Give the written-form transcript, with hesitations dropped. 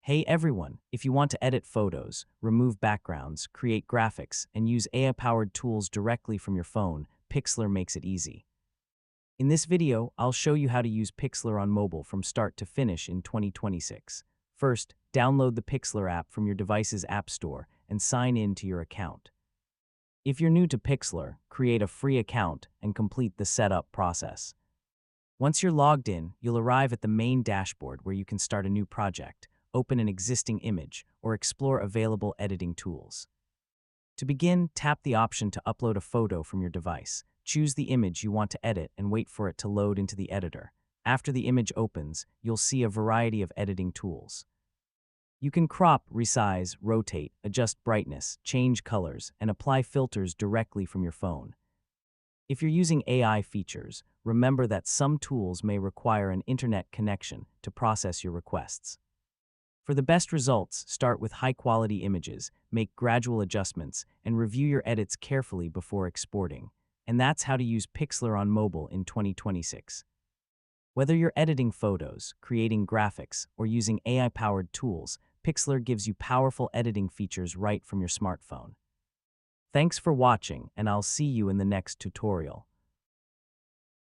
Hey everyone, if you want to edit photos, remove backgrounds, create graphics, and use AI-powered tools directly from your phone, Pixlr makes it easy. In this video, I'll show you how to use Pixlr on mobile from start to finish in 2026. First, download the Pixlr app from your device's app store and sign in to your account. If you're new to Pixlr, create a free account and complete the setup process. Once you're logged in, you'll arrive at the main dashboard where you can start a new project, open an existing image, or explore available editing tools. To begin, tap the option to upload a photo from your device. Choose the image you want to edit and wait for it to load into the editor. After the image opens, you'll see a variety of editing tools. You can crop, resize, rotate, adjust brightness, change colors, and apply filters directly from your phone. If you're using AI features, remember that some tools may require an internet connection to process your requests. For the best results, start with high-quality images, make gradual adjustments, and review your edits carefully before exporting. And that's how to use Pixlr on mobile in 2026. Whether you're editing photos, creating graphics, or using AI-powered tools, Pixlr gives you powerful editing features right from your smartphone. Thanks for watching, and I'll see you in the next tutorial.